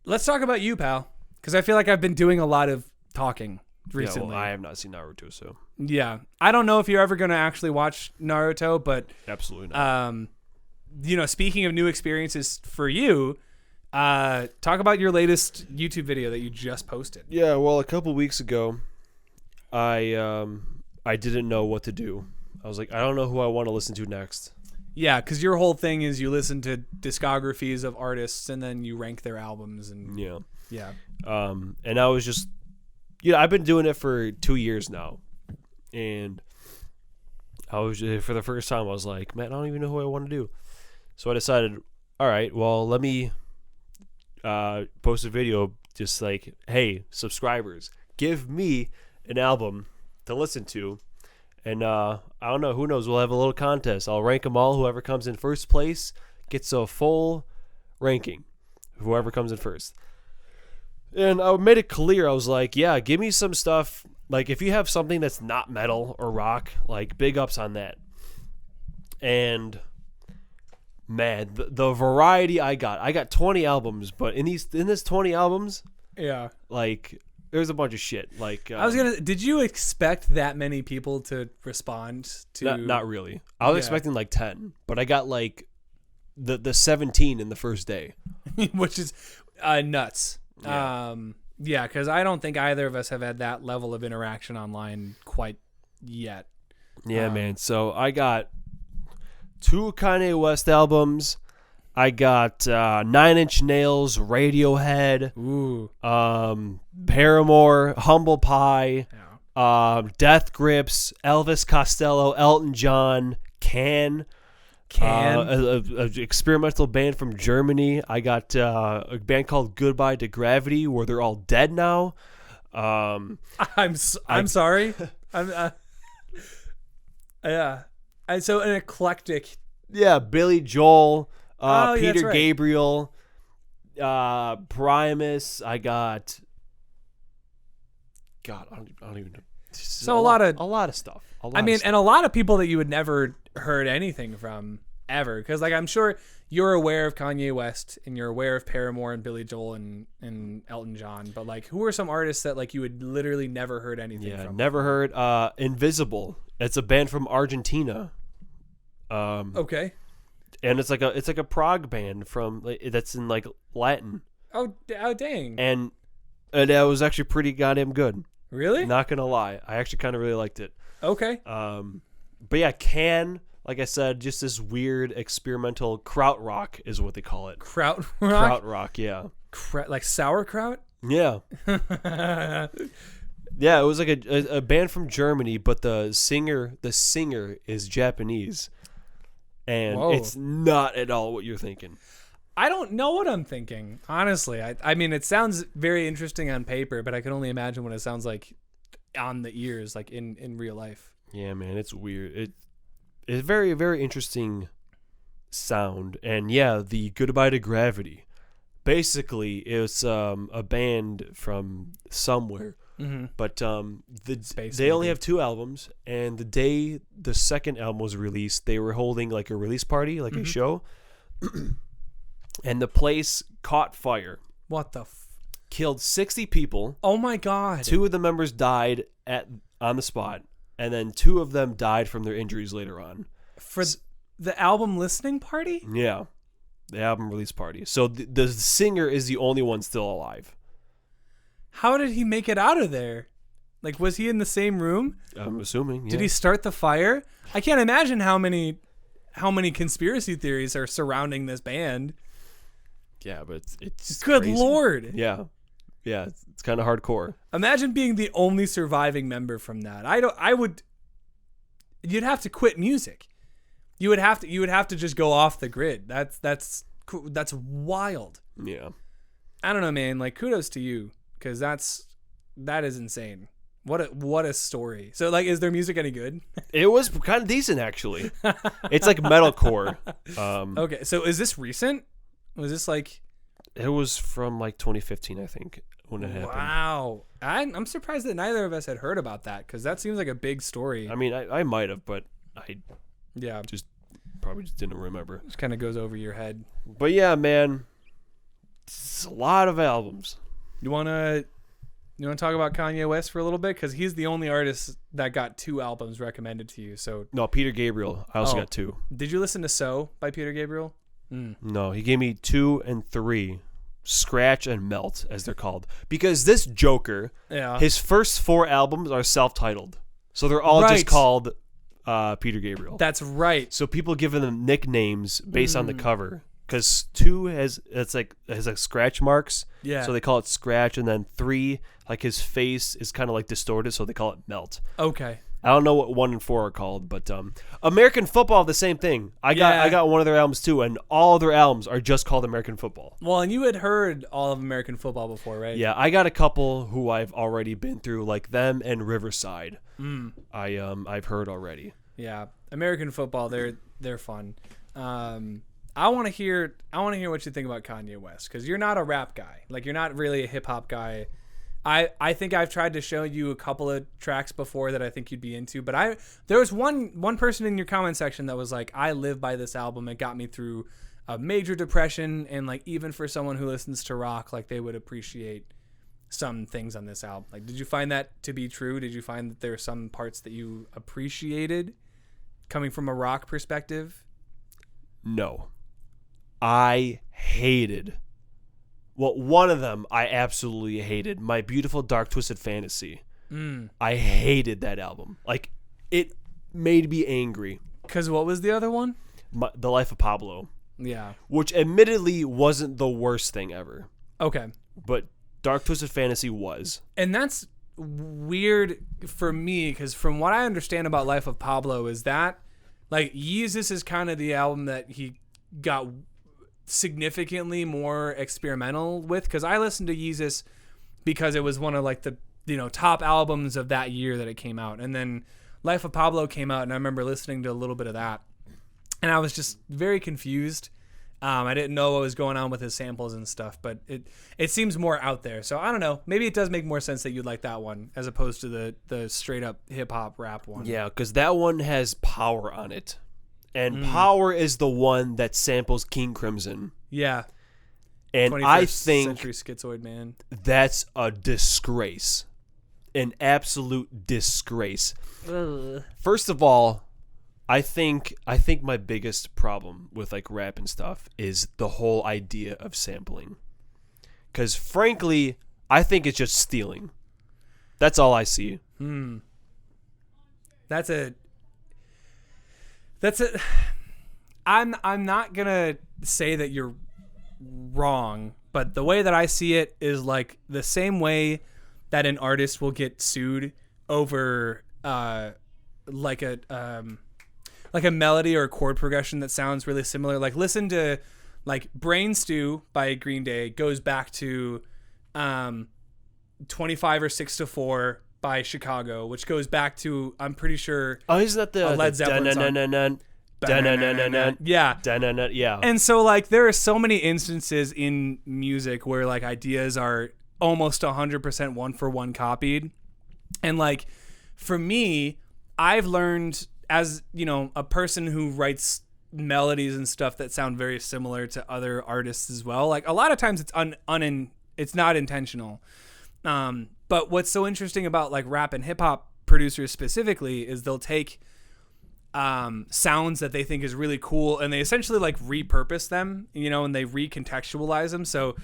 let's talk about you, pal, because I feel like I've been doing a lot of talking recently. Yeah, well, I have not seen Naruto, so Yeah, I don't know if you're ever going to actually watch Naruto, but absolutely not. Speaking of new experiences for you, talk about your latest YouTube video that you just posted. Yeah, well, a couple weeks ago, I didn't know what to do. I was like, I don't know who I want to listen to next. Yeah, because your whole thing is you listen to discographies of artists and then you rank their albums and yeah. And I was just, I've been doing it for 2 years now, and I was for the first time I was like, man, I don't even know who I want to do. So I decided, all right, well, let me post a video just like, hey, subscribers, give me an album to listen to. And I don't know, who knows, we'll have a little contest. I'll rank them all. Whoever comes in first place gets a full ranking. Whoever comes in first. And I made it clear. I was like, yeah, give me some stuff. Like, if you have something that's not metal or rock, like, big ups on that. And man, the variety I got 20 albums, but in this 20 albums, yeah, like, there's a bunch of shit. Like, did you expect that many people to respond to? Not really. I was expecting like 10, but I got like the 17 in the first day, which is nuts. Yeah, because I don't think either of us have had that level of interaction online quite yet. Yeah, man. So I got 2 Kanye West albums. I got 9 Inch Nails, Radiohead, Paramore, Humble Pie, Death Grips, Elvis Costello, Elton John, Can. An experimental band from Germany. I got a band called Goodbye to Gravity, where they're all dead now. I'm sorry. So an eclectic. Yeah, Billy Joel, Peter right. Gabriel, Primus. I got. God, I don't even know. So a lot of stuff. And a lot of people that you would never heard anything from ever, because like I'm sure you're aware of Kanye West and you're aware of Paramore and Billy Joel and Elton John, but like who are some artists that like you would literally never heard anything from? Never heard. Invisible. It's a band from Argentina. Okay. And it's like a prog band that's in like Latin. Oh dang. And that was actually pretty goddamn good. Really? Not gonna lie, I actually kind of really liked it. Okay. But yeah, Can, like I said, just this weird experimental krautrock is what they call it. Krautrock, yeah. Like sauerkraut? Yeah. Yeah, it was like a band from Germany, but the singer is Japanese. And It's not at all what you're thinking. I don't know what I'm thinking, honestly. I mean, it sounds very interesting on paper, but I can only imagine what it sounds like on the ears, like in real life. Yeah, man, it's weird. It's very, very interesting sound. And yeah, the Goodbye to Gravity. Basically, it's a band from somewhere. Mm-hmm. But they only have 2 albums, and the day the second album was released, they were holding like a release party, like a show. And the place caught fire. What the killed 60 people. Oh my god. 2 of the members died on the spot, and then 2 of them died from their injuries later on. For the album listening party? Yeah. The album release party. So the singer is the only one still alive. How did he make it out of there? Like, was he in the same room? I'm assuming, yeah. Did he start the fire? I can't imagine how many conspiracy theories are surrounding this band. Yeah, but it's good crazy. Lord. Yeah, it's kind of hardcore. Imagine being the only surviving member from that. You'd have to quit music. You would have to just go off the grid. That's wild. Yeah. I don't know, man. Like, kudos to you, because that is insane. What a story. So, like, is their music any good? It was kind of decent, actually. It's like metalcore. Okay, so is this recent? Was this like? It was from like 2015, I think, when it happened. Wow, I'm surprised that neither of us had heard about that, because that seems like a big story. I mean, I might have, but I just probably just didn't remember. Just kind of goes over your head. But yeah, man, It's a lot of albums. You wanna talk about Kanye West for a little bit, because he's the only artist that got 2 albums recommended to you. So No, Peter Gabriel. I also got 2. did you listen to "So" by Peter Gabriel? No, he gave me 2 and 3. Scratch and Melt, as they're called, because this Joker, his first 4 albums are self-titled, so they're all just called Peter Gabriel. That's right. So people give them nicknames based on the cover, because 2 has like scratch marks, so they call it Scratch, and then 3, like his face is kind of like distorted, so they call it Melt. Okay. I don't know what 1 and 4 are called, but American Football, the same thing. I got one of their albums too, and all of their albums are just called American Football. Well, and you had heard all of American Football before, right? Yeah, I got a couple who I've already been through, like them and Riverside. I've heard already. Yeah, American Football, they're fun. I want to hear what you think about Kanye West, because you're not a rap guy. Like, you're not really a hip hop guy. I think I've tried to show you a couple of tracks before that I think you'd be into, but there was one person in your comment section that was like, I live by this album. It got me through a major depression, and like, even for someone who listens to rock, like, they would appreciate some things on this album. Like, did you find that to be true? Did you find that there are some parts that you appreciated coming from a rock perspective? No. I hated. Well, one of them I absolutely hated. My Beautiful Dark Twisted Fantasy. I hated that album. Like, it made me angry. Because what was the other one? The Life of Pablo. Yeah. Which admittedly wasn't the worst thing ever. Okay. But Dark Twisted Fantasy was. And that's weird for me, because from what I understand about Life of Pablo is that, like, Yeezus is kind of the album that he got significantly more experimental with, because I listened to Yeezus because it was one of like the top albums of that year that it came out, and then Life of Pablo came out, and I remember listening to a little bit of that, and I was just very confused. I didn't know what was going on with his samples and stuff, but it seems more out there. So I don't know, maybe it does make more sense that you'd like that one as opposed to the straight up hip hop rap one. Yeah, because that one has Power on it. And Power is the one that samples King Crimson. Yeah. And I think century schizoid man. That's a disgrace. An absolute disgrace. Ugh. First of all, I think my biggest problem with like rap and stuff is the whole idea of sampling. Cuz frankly, I think it's just stealing. That's all I see. I'm not gonna say that you're wrong, but the way that I see it is like the same way that an artist will get sued over like a melody or a chord progression that sounds really similar. Like, listen to like Brain Stew by Green Day goes back to 25 or 6 to 4 by Chicago, which goes back to, I'm pretty sure, isn't that the Led Zeppelin song? Yeah. Yeah. And so like there are so many instances in music where like ideas are almost 100% one for one copied. And like for me, I've learned as, a person who writes melodies and stuff that sound very similar to other artists as well. Like a lot of times it's it's not intentional. But what's so interesting about like rap and hip hop producers specifically is they'll take sounds that they think is really cool and they essentially like repurpose them, and they recontextualize them. So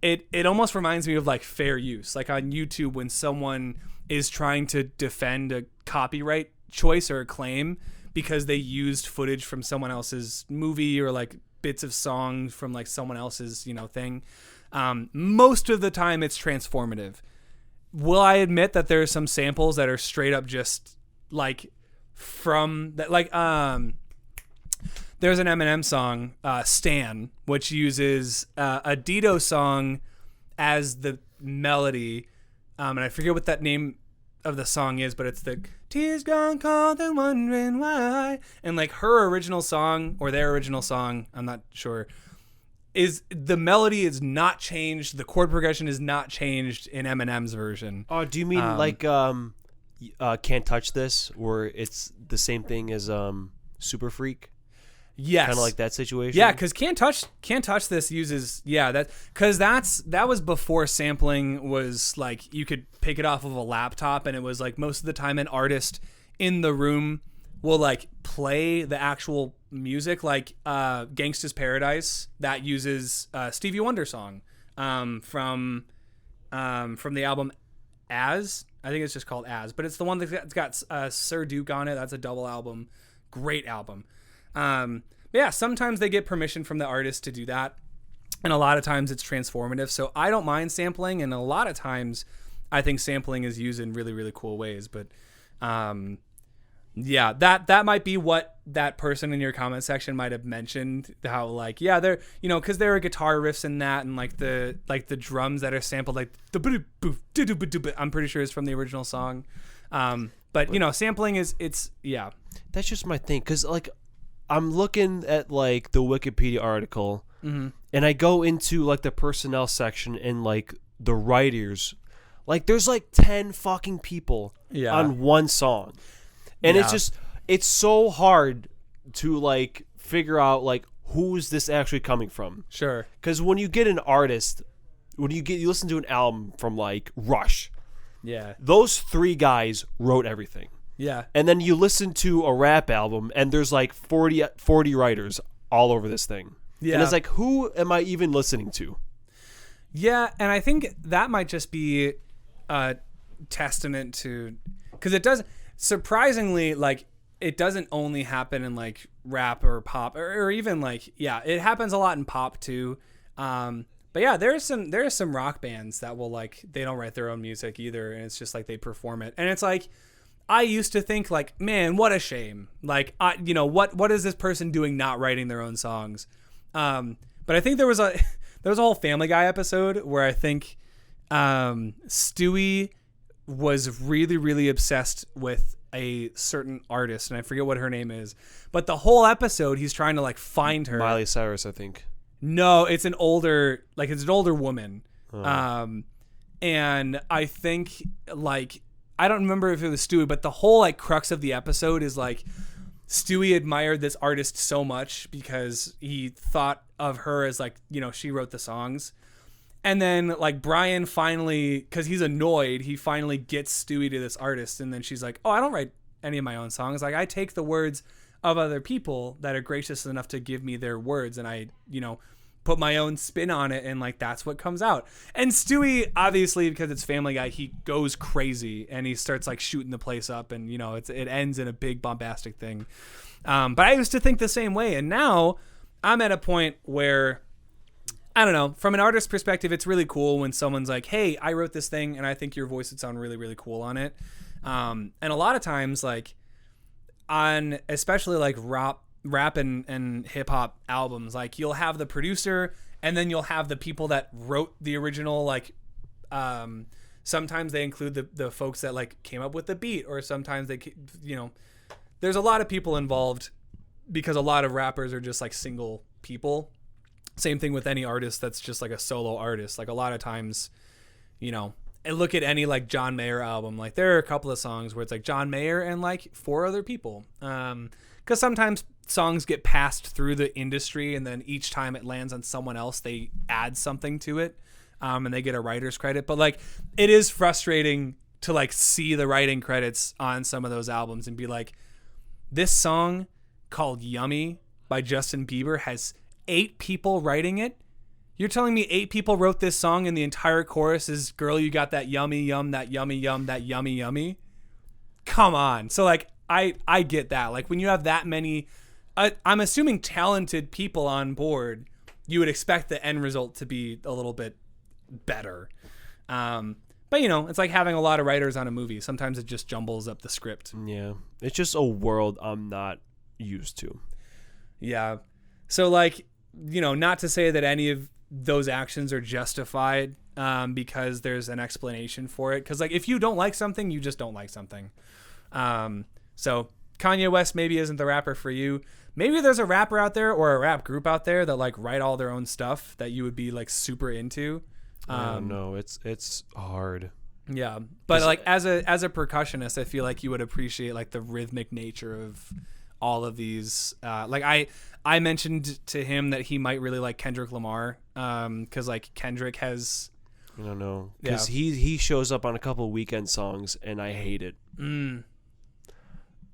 it almost reminds me of like fair use, like on YouTube when someone is trying to defend a copyright choice or a claim because they used footage from someone else's movie or like bits of songs from like someone else's, thing. Most of the time it's transformative. Will I admit that there are some samples that are straight up just like from that, like there's an Eminem song, Stan, which uses a Dido song as the melody, and I forget what that name of the song is, but it's the tears gone cold and wondering why, and like her original song or their original song, I'm not sure, is the melody is not changed, the chord progression is not changed in Eminem's version. Oh, do you mean like Can't Touch This, where it's the same thing as Super Freak? Yes. Kind of like that situation. Yeah, because Can't Touch This uses that was before sampling was like you could pick it off of a laptop, and it was like most of the time an artist in the room will like play the actual music, like Gangsta's Paradise that uses Stevie Wonder song from the album As. I think it's just called As, but it's the one that's got Sir Duke on it. That's a double album. Great album. Yeah, sometimes they get permission from the artist to do that, and a lot of times it's transformative. So I don't mind sampling, and a lot of times I think sampling is used in really, really cool ways. But yeah, that might be what that person in your comment section might have mentioned. How like they're because there are guitar riffs in that, and like the drums that are sampled like I'm pretty sure is from the original song. But sampling is That's just my thing, because like I'm looking at like the Wikipedia article, and I go into like the personnel section and like the writers, like there's like 10 fucking people on one song, and it's so hard to like figure out like who's this actually coming from. Sure, because when you get an artist, you listen to an album from like Rush, those 3 guys wrote everything. Yeah. And then you listen to a rap album, and there's like 40 writers all over this thing. Yeah. And it's like, who am I even listening to? Yeah, and I think that might just be a testament to... Because it does... Surprisingly, like, it doesn't only happen in, like, rap or pop, or even, like... Yeah, it happens a lot in pop, too. But yeah, there are some rock bands that will, like... They don't write their own music, either, and it's just, like, they perform it. And it's like... I used to think like, man, what a shame. Like, what is this person doing not writing their own songs? But I think there was a whole Family Guy episode where I think Stewie was really, really obsessed with a certain artist, and I forget what her name is. But the whole episode, he's trying to like find her. Miley Cyrus, I think. No, it's an older woman. Oh. And I think like... I don't remember if it was Stewie, but the whole like crux of the episode is like Stewie admired this artist so much because he thought of her as like, she wrote the songs. And then like Brian finally, because he's annoyed, he finally gets Stewie to this artist. And then she's like, oh, I don't write any of my own songs. Like I take the words of other people that are gracious enough to give me their words, and I, put my own spin on it, and like that's what comes out. And Stewie, obviously, because it's Family Guy, he goes crazy and he starts like shooting the place up, and it ends in a big bombastic thing. But I used to think the same way, and now I'm at a point where I don't know, from an artist's perspective, it's really cool when someone's like, hey, I wrote this thing and I think your voice would sound really, really cool on it. And a lot of times, like on especially like rap and hip hop albums, like you'll have the producer and then you'll have the people that wrote the original, like sometimes they include the folks that like came up with the beat, or sometimes they, there's a lot of people involved because a lot of rappers are just like single people. Same thing with any artist that's just like a solo artist. Like a lot of times, and look at any like John Mayer album, like there are a couple of songs where it's like John Mayer and like 4 other people. Because sometimes songs get passed through the industry, and then each time it lands on someone else, they add something to it, and they get a writer's credit. But like, it is frustrating to like see the writing credits on some of those albums and be like, this song called Yummy by Justin Bieber has 8 people writing it. You're telling me 8 people wrote this song and the entire chorus is, girl, you got that yummy yum, that yummy yum, that yummy yummy? Come on. So like, I get that. Like when you have that many, I'm assuming talented people on board, you would expect the end result to be a little bit better. But it's like having a lot of writers on a movie. Sometimes it just jumbles up the script. Yeah. It's just a world I'm not used to. Yeah. So like, not to say that any of those actions are justified, because there's an explanation for it. Cause like, if you don't like something, you just don't like something. So Kanye West maybe isn't the rapper for you. Maybe there's a rapper out there or a rap group out there that like write all their own stuff that you would be like super into. No, it's hard. Yeah, but like as a percussionist, I feel like you would appreciate like the rhythmic nature all of these. Like I mentioned to him that he might really like Kendrick Lamar, because like Kendrick has. I don't know, because he shows up on a couple of Weeknd songs and I hate it.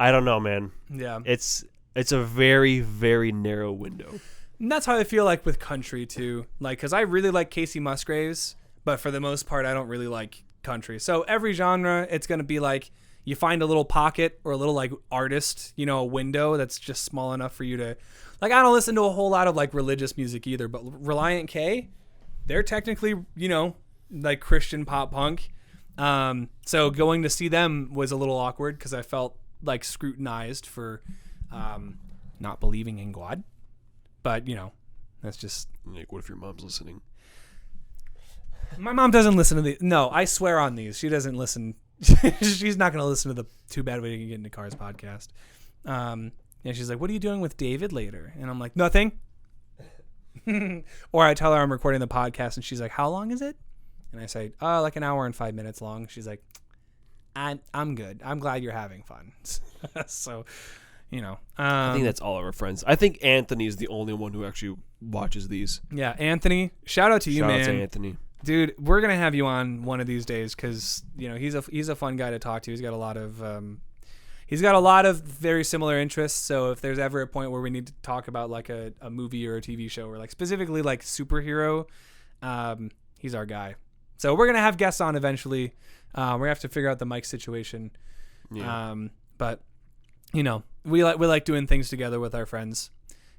I don't know, man. Yeah, it's a very, very narrow window. And that's how I feel like with country too. Like, because I really like Casey Musgraves, but for the most part, I don't really like country. So every genre, it's gonna be like you find a little pocket or a little like artist, you know, a window that's just small enough for you to. Like, I don't listen to a whole lot of like religious music either, but Reliant K, they're technically, you know, like Christian pop punk. So going to see them was a little awkward because I felt like scrutinized for not believing in God. But, you know, that's just... Like, what if your mom's listening? My mom doesn't listen to the... No, I swear on these. She doesn't listen. She's not going to listen to the Too Bad We Didn't Get Into Cars podcast. And she's like, what are you doing with David later? And I'm like, nothing. Or I tell her I'm recording the podcast, and she's like, how long is it? And I say, like an hour and 5 minutes long. She's like, I'm good. I'm glad you're having fun. So... You know, I think that's all of our friends. I think Anthony is the only one who actually watches these. Yeah, Anthony. Shout out to you, man. Shout out to Anthony, dude. We're gonna have you on one of these days because you know he's a fun guy to talk to. He's got a lot of very similar interests. So if there's ever a point where we need to talk about like a movie or a TV show or like specifically like superhero, he's our guy. So we're gonna have guests on eventually. We're gonna have to figure out the mic situation. Yeah. But you know. We like doing things together with our friends.